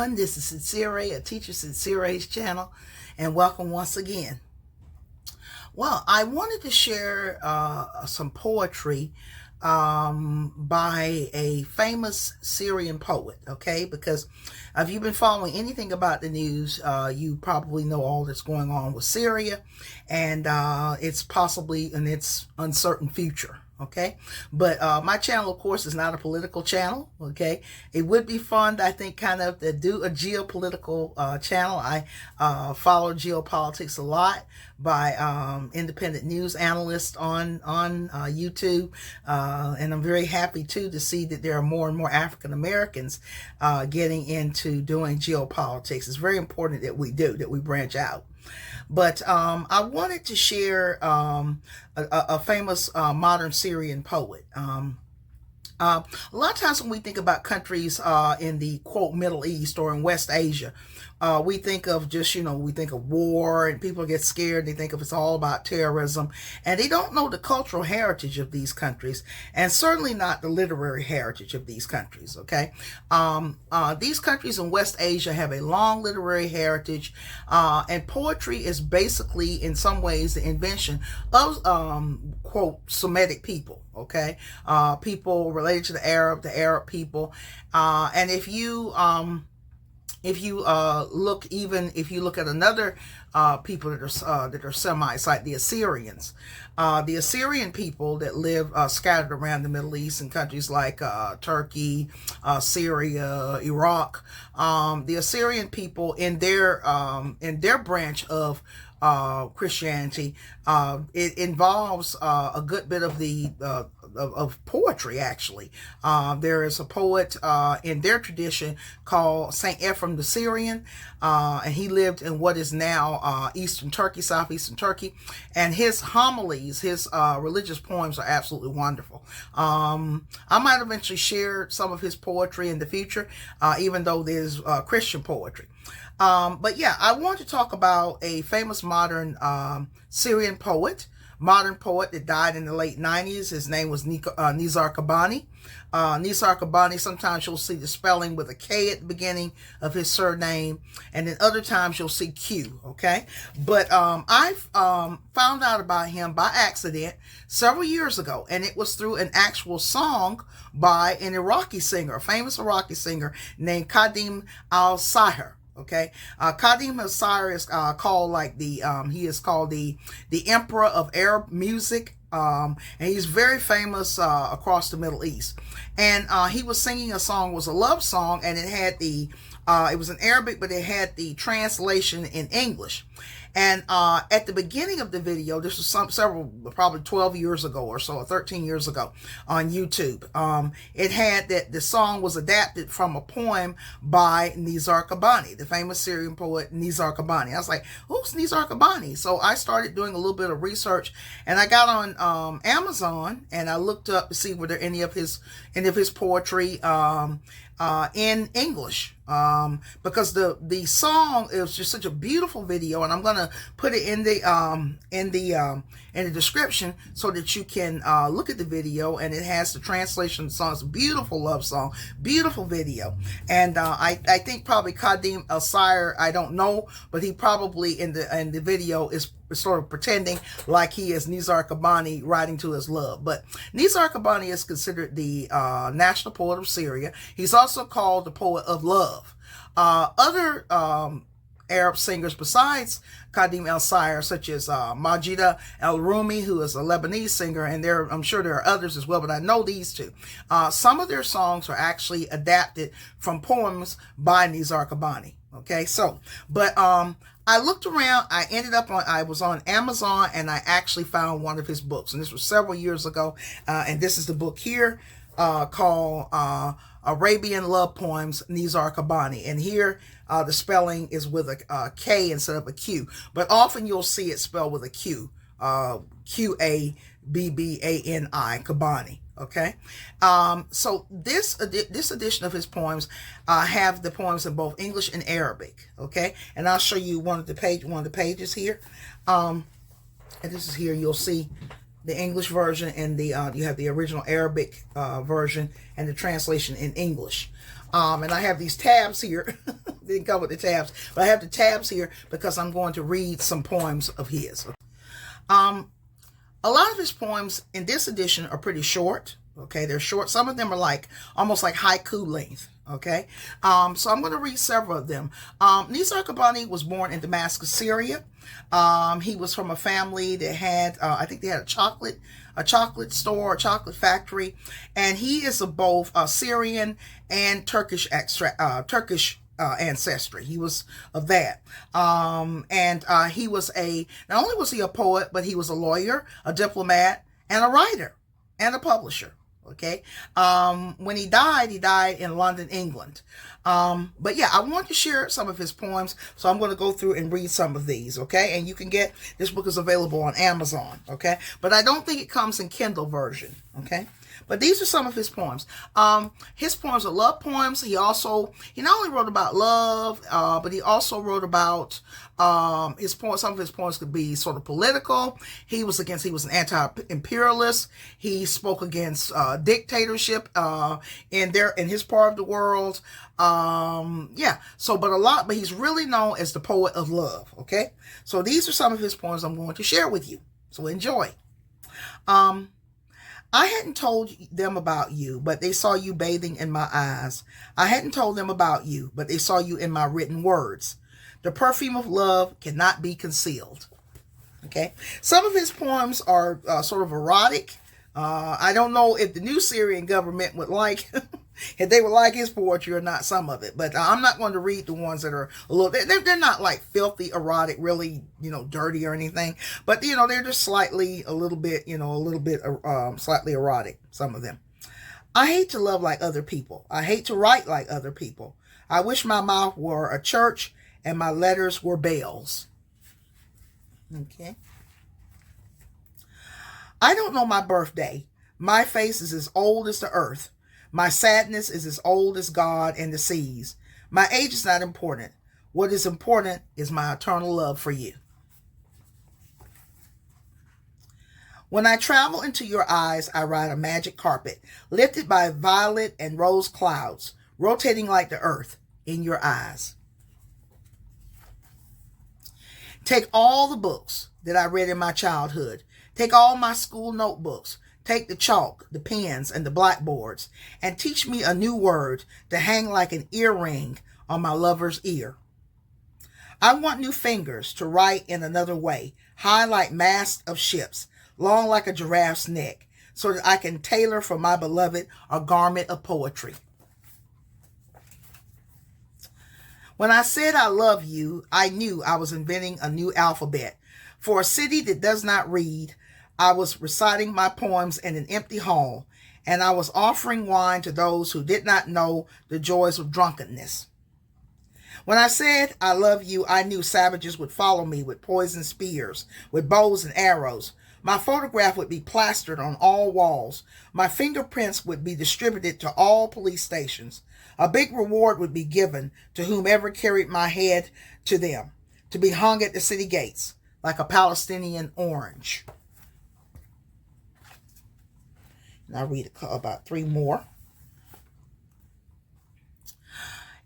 everyone. This is Sincere, a teacher Sincere's channel, and welcome once again. Well, I wanted to share some poetry by a famous Syrian poet, okay? Because if you've been following anything about the news, you probably know all that's going on with Syria and it's possibly in its uncertain future. Okay, but my channel, of course, is not a political channel. Okay, it would be fun, I think, kind of to do a geopolitical channel. I follow geopolitics a lot by independent news analysts on YouTube, and I'm very happy too to see that there are more and more African Americans getting into doing geopolitics. It's very important that we branch out. But I wanted to share a famous modern Syrian poet. A lot of times when we think about countries in the, quote, Middle East or in West Asia, we think of just, we think of war and people get scared. They think of it's all about terrorism, and they don't know the cultural heritage of these countries, and certainly not the literary heritage of these countries. Okay. These countries in West Asia have a long literary heritage, and poetry is basically in some ways the invention of, quote, Semitic people. Okay. People related to the Arab people. And if you look at another people that are Semites, like the Assyrians, the Assyrian people that live scattered around the Middle East in countries like Turkey, Syria, Iraq, the Assyrian people in their branch of Christianity, it involves a good bit of the of poetry, actually. There is a poet in their tradition called Saint Ephrem the Syrian, and he lived in what is now eastern Turkey, southeastern Turkey, and his homilies, his religious poems are absolutely wonderful. I might eventually share some of his poetry in the future, even though there's Christian poetry. But yeah, I want to talk about a famous modern Syrian modern poet that died in the late 90s. His name was Nizar Qabbani. Nizar Qabbani, sometimes you'll see the spelling with a K at the beginning of his surname, and then other times you'll see Q, okay? But I found out about him by accident several years ago, and it was through an actual song by an Iraqi singer, a famous Iraqi singer named Kadim al Sahir. Okay, Kadim al Sahir is called like he is called the emperor of Arab music, and he's very famous across the Middle East. And he was singing a song, was a love song, and it had it was in Arabic, but it had the translation in English. And at the beginning of the video, this was probably 12 years ago or so, or 13 years ago on YouTube. It had that the song was adapted from a poem by Nizar Qabbani, the famous Syrian poet Nizar Qabbani. I was like, who's Nizar Qabbani? So I started doing a little bit of research, and I got on Amazon, and I looked up to see were there any of his poetry in English, because the song, it was just such a beautiful video, and I'm gonna put it in the description so that you can look at the video, and it has the translation of the song. It's a beautiful love song, beautiful video, and I think probably Kadim al Sahir, I don't know, but he probably in the video is sort of pretending like he is Nizar Qabbani writing to his love. But Nizar Qabbani is considered the national poet of Syria. He's also called the poet of love. Other Arab singers besides Kadim al Sahir, such as Majida al Roumi, who is a Lebanese singer, and I'm sure there are others as well, but I know these two. Some of their songs are actually adapted from poems by Nizar Qabbani. Okay, so, but I looked around, I was on Amazon, and I actually found one of his books, and this was several years ago, and this is the book here, called Arabian Love Poems, Nizar Qabbani, and here the spelling is with a K instead of a Q, but often you'll see it spelled with a Q, Qabbani, Qabbani. Okay, so this edition of his poems have the poems in both English and Arabic. Okay, and I'll show you one of the pages here. And this is here. You'll see the English version, and you have the original Arabic version and the translation in English. And I have these tabs here didn't come with the tabs, but I have the tabs here because I'm going to read some poems of his. A lot of his poems in this edition are pretty short. Okay, they're short. Some of them are like almost like haiku length. Okay, so I'm going to read several of them. Nizar Qabbani was born in Damascus, Syria. He was from a family that had, I think they had a chocolate store, a chocolate factory, and he is of both Syrian and Turkish ancestry. He was of that. He was not only was he a poet, but he was a lawyer, a diplomat, and a writer, and a publisher. Okay. When he died in London, England. But yeah, I want to share some of his poems. So I'm going to go through and read some of these. Okay. And you can get, this book is available on Amazon. Okay. But I don't think it comes in Kindle version. Okay. But these are some of his poems. His poems are love poems. He not only wrote about love, but he also wrote about his poems. Some of his poems could be sort of political. He was an anti-imperialist. He spoke against dictatorship in his part of the world. But he's really known as the poet of love. Okay, so these are some of his poems I'm going to share with you. So enjoy. I hadn't told them about you, but they saw you bathing in my eyes. I hadn't told them about you, but they saw you in my written words. The perfume of love cannot be concealed. Okay. Some of his poems are sort of erotic. I don't know if the new Syrian government would like, if they would like his poetry or not, some of it. But I'm not going to read the ones that are a little, they're not like filthy erotic, really, dirty or anything. But, they're just slightly erotic, some of them. I hate to love like other people. I hate to write like other people. I wish my mouth were a church and my letters were bells. Okay. I don't know my birthday. My face is as old as the earth. My sadness is as old as God and the seas. My age is not important. What is important is my eternal love for you. When I travel into your eyes, I ride a magic carpet, lifted by violet and rose clouds, rotating like the earth in your eyes. Take all the books that I read in my childhood. Take all my school notebooks. Take the chalk, the pens, and the blackboards, and teach me a new word to hang like an earring on my lover's ear. I want new fingers to write in another way, high like masts of ships, long like a giraffe's neck, so that I can tailor for my beloved a garment of poetry. When I said I love you, I knew I was inventing a new alphabet. For a city that does not read, I was reciting my poems in an empty hall, and I was offering wine to those who did not know the joys of drunkenness. When I said I love you, I knew savages would follow me with poisoned spears, with bows and arrows. My photograph would be plastered on all walls. My fingerprints would be distributed to all police stations. A big reward would be given to whomever carried my head to them, to be hung at the city gates like a Palestinian orange. And I'll read about 3 more.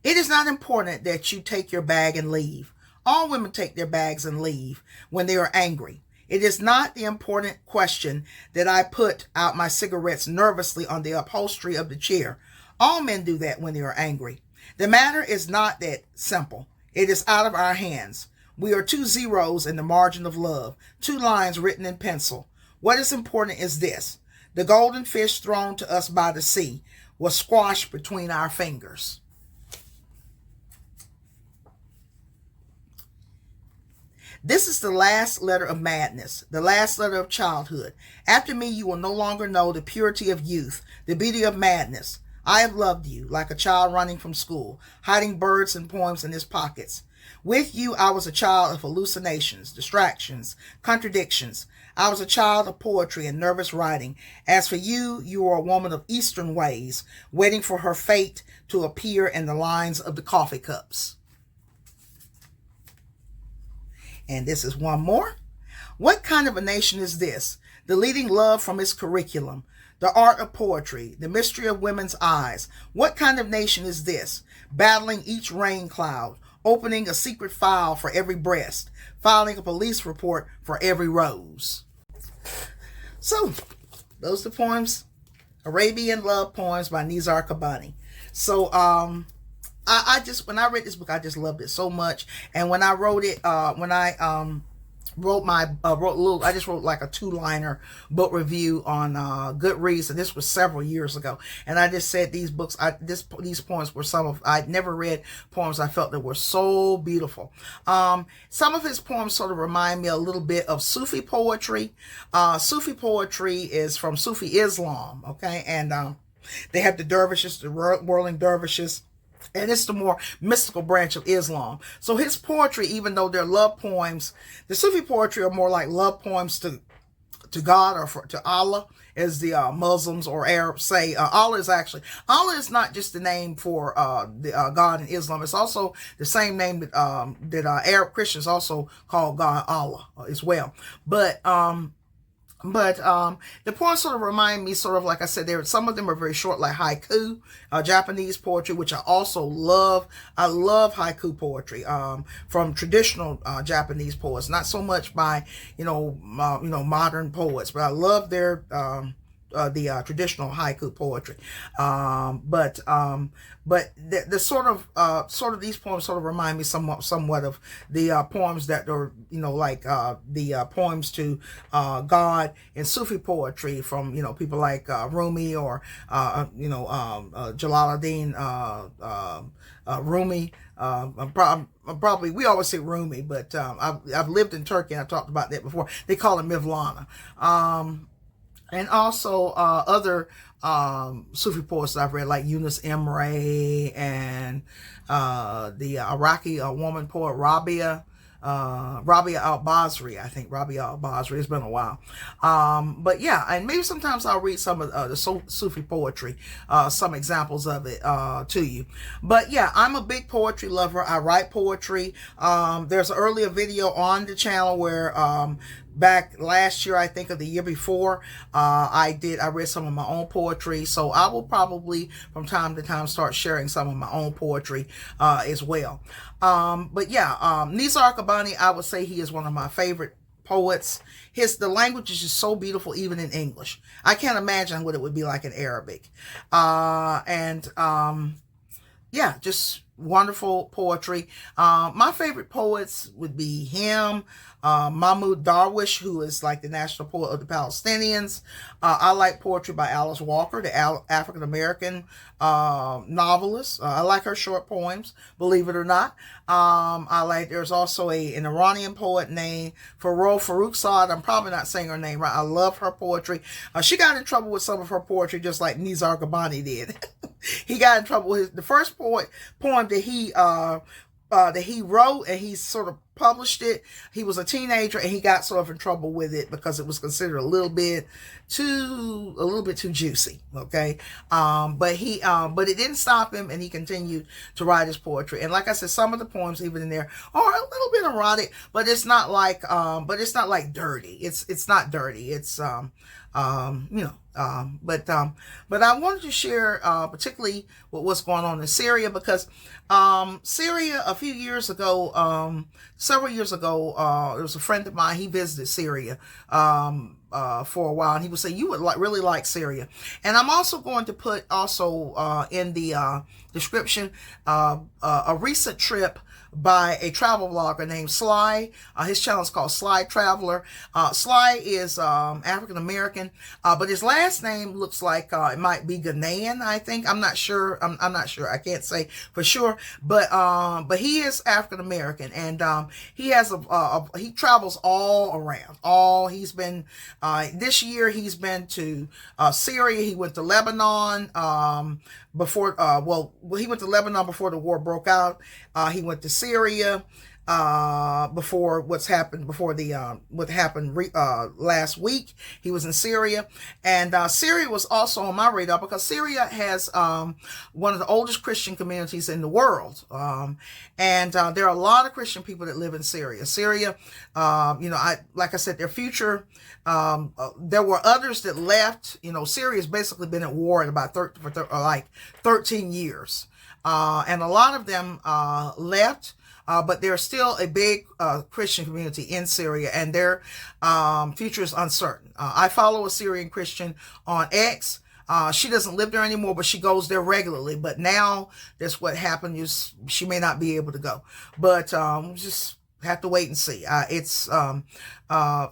It is not important that you take your bag and leave. All women take their bags and leave when they are angry. It is not the important question that I put out my cigarettes nervously on the upholstery of the chair. All men do that when they are angry. The matter is not that simple. It is out of our hands. We are 2 zeros in the margin of love, 2 lines written in pencil. What is important is this. The golden fish thrown to us by the sea was squashed between our fingers. This is the last letter of madness, the last letter of childhood. After me, you will no longer know the purity of youth, the beauty of madness. I have loved you like a child running from school, hiding birds and poems in his pockets. With you, I was a child of hallucinations, distractions, contradictions. I was a child of poetry and nervous writing. As for you, you were a woman of Eastern ways, waiting for her fate to appear in the lines of the coffee cups. And this is one more. What kind of a nation is this? Deleting love from its curriculum. The art of poetry, the mystery of women's eyes. What kind of nation is this? Battling each rain cloud, opening a secret file for every breast, filing a police report for every rose. So, those are the poems, Arabian Love Poems by Nizar Qabbani. So, I just, when I read this book, I just loved it so much. And when I wrote it, when I I just wrote like a 2-liner book review on Goodreads, and this was several years ago. And I just said these books, these poems were I'd never read poems I felt that were so beautiful. Some of his poems sort of remind me a little bit of Sufi poetry. Sufi poetry is from Sufi Islam, okay? And they have the dervishes, the whirling dervishes. And it's the more mystical branch of Islam. So his poetry, even though they're love poems, the Sufi poetry are more like love poems to God or to Allah, as the Muslims or Arabs say. Allah is not just the name for God in Islam. It's also the same name that Arab Christians also call God Allah as well. But the poems sort of remind me, sort of like I said, some of them are very short, like haiku, Japanese poetry, which I also love. I love haiku poetry from traditional Japanese poets, not so much by modern poets, but I love their the traditional haiku poetry. But the sort of these poems sort of remind me somewhat of the poems that are, like the poems to God in Sufi poetry from, people like Rumi or, Jalaluddin Rumi. Probably, we always say Rumi, but I've lived in Turkey and I talked about that before. They call him Mevlana. And also other Sufi poets that I've read, like Yunus Emre and the Iraqi woman poet Rabia al-Basri. I think Rabia al-Basri. It's been a while. But yeah, and maybe sometimes I'll read some of the Sufi poetry, some examples of it to you. But yeah, I'm a big poetry lover. I write poetry. There's an earlier video on the channel where back last year, I think, or the year before, I read some of my own poetry. So I will probably from time to time start sharing some of my own poetry as well. But yeah, Nizar Qabbani, I would say he is one of my favorite poets. The language is just so beautiful, even in English. I can't imagine what it would be like in Arabic. Yeah, just wonderful poetry. My favorite poets would be him, Mahmoud Darwish, who is like the national poet of the Palestinians. I like poetry by Alice Walker, the African-American novelist. I like her short poems, believe it or not. There's also an Iranian poet named Farrokhzad. I'm probably not saying her name right. I love her poetry. She got in trouble with some of her poetry, just like Nizar Qabbani did. He got in trouble with the first poem that he wrote, and he sort of published it. He was a teenager and he got sort of in trouble with it because it was considered a little bit too juicy. Okay. But it didn't stop him, and he continued to write his poetry. And like I said, some of the poems even in there are a little bit erotic, but it's not like dirty. It's not dirty. It's, but I wanted to share, particularly with what's going on in Syria, because Syria, a few years ago, several years ago, there was a friend of mine. He visited Syria for a while, and he would say, you would really like Syria. And I'm also going to put in the description a recent trip by a travel vlogger named Sly. His channel is called Sly Traveler. Sly is African American, but his last name looks like it might be Ghanaian, I think. I'm not sure. I'm not sure. I can't say for sure, but he is African American, and he has he travels all around. He's been this year he's been to Syria. He went to Lebanon before he went to Lebanon before the war broke out. He went to Syria. before what happened last week. He was in Syria, and Syria was also on my radar because Syria has one of the oldest Christian communities in the world, and there are a lot of Christian people that live in Syria. Syria, like I said, their future. There were others that left. Syria's basically been at war in about 13 years, and a lot of them left. But there's still a big Christian community in Syria, and their future is uncertain. I follow a Syrian Christian on X. She doesn't live there anymore, but she goes there regularly. But now that's what happened is she may not be able to go. But just have to wait and see.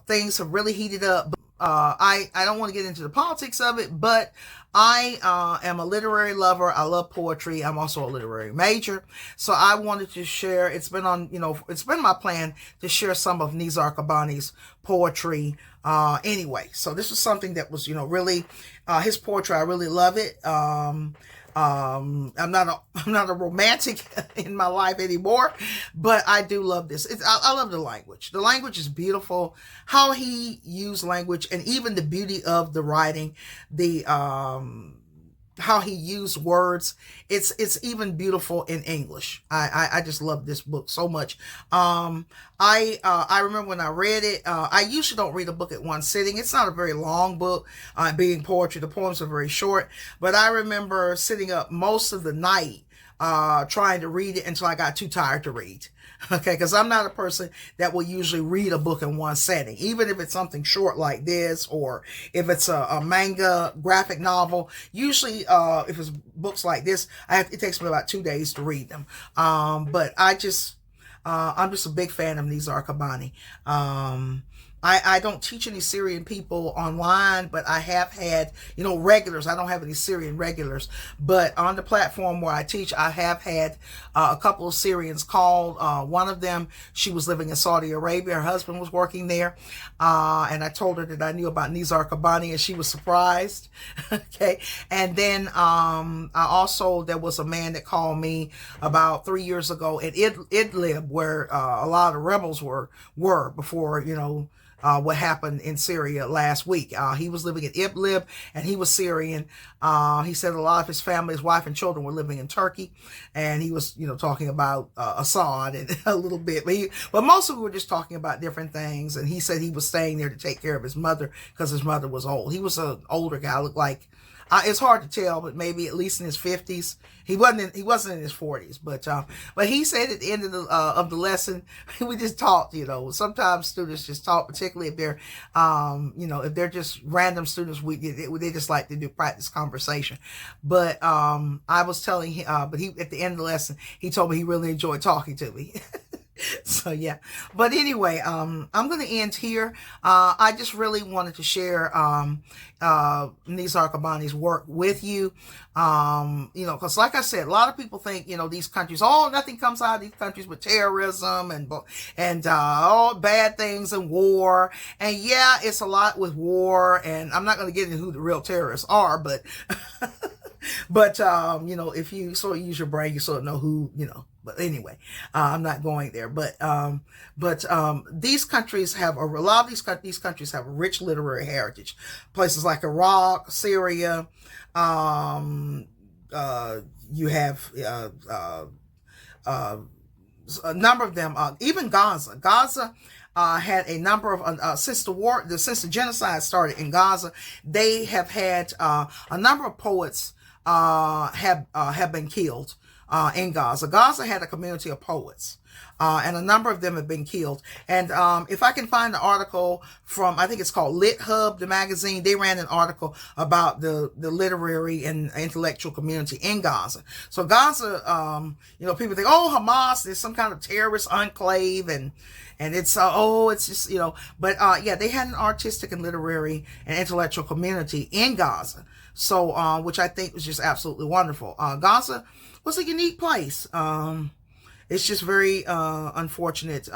Things have really heated up. I don't want to get into the politics of it, but I am a literary lover. I love poetry. I'm also a literary major. So I wanted to share, it's been my plan to share some of Nizar Qabbani's poetry anyway. So this was something that was, really, his poetry, I really love it. I'm not a romantic in my life anymore, but I do love this. I love the language. The language is beautiful. How he used language, and even the beauty of the writing, how he used words. It's even beautiful in English. I just love this book so much. I remember when I read it, I usually don't read a book at one sitting. It's not a very long book, being poetry. The poems are very short, but I remember sitting up most of the night, trying to read it until I got too tired to read. Okay, because I'm not a person that will usually read a book in one setting, even if it's something short like this, or if it's a manga graphic novel. Usually, if it's books like this, it takes me about 2 days to read them. But I'm just a big fan of Nizar Qabbani. I don't teach any Syrian people online, but I have had, regulars. I don't have any Syrian regulars, but on the platform where I teach, I have had a couple of Syrians called. One of them, she was living in Saudi Arabia. Her husband was working there. And I told her that I knew about Nizar Qabbani, and she was surprised. Okay. And then, there was a man that called me about 3 years ago in Idlib, where a lot of rebels were before, what happened in Syria last week. He was living in Idlib, and he was Syrian. He said a lot of his family, his wife and children, were living in Turkey, and he was, talking about Assad and a little bit, but most of them were just talking about different things. And he said he was staying there to take care of his mother because his mother was old. He was an older guy, looked like. It's hard to tell, but maybe at least in his 50s. He wasn't in his 40s, but he said at the end of the lesson, we just talked. Sometimes students just talk, particularly if they're if they're just random students. They just like to do practice conversation. But I was telling him, but he at the end of the lesson, he told me he really enjoyed talking to me. So yeah, but anyway, I'm going to end here. I just really wanted to share Nizar Qabbani's work with you. Because like I said, a lot of people think, these countries, nothing comes out of these countries but terrorism and all bad things and war. And yeah, it's a lot with war, and I'm not going to get into who the real terrorists are, but but if you sort of use your brain, you sort of know who, But anyway, I'm not going there. But these countries have a lot of these countries have a rich literary heritage. Places like Iraq, Syria. You have a number of them. Even Gaza. Gaza had a number of since the genocide started in Gaza, they have had a number of poets have been killed. In Gaza. Gaza had a community of poets, and a number of them have been killed. And if I can find the article from, I think it's called Lit Hub, the magazine, they ran an article about the literary and intellectual community in Gaza. So Gaza, people think, Hamas is some kind of terrorist enclave, and it's it's just, but yeah, they had an artistic and literary and intellectual community in Gaza. So which I think was just absolutely wonderful. Gaza was a unique place. It's just very unfortunate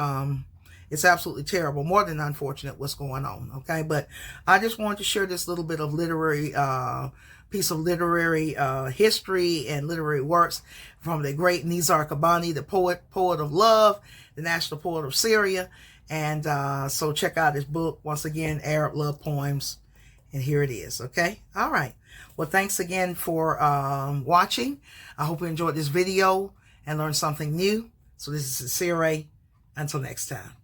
It's absolutely terrible, more than unfortunate what's going on, okay? But I just wanted to share this little bit of literary, piece of literary history and literary works from the great Nizar Qabbani, the poet of love, the national poet of Syria. And so check out his book, once again, Arab Love Poems. And here it is, okay? All right. Well, thanks again for watching. I hope you enjoyed this video and learned something new. So this is Sincere. Until next time.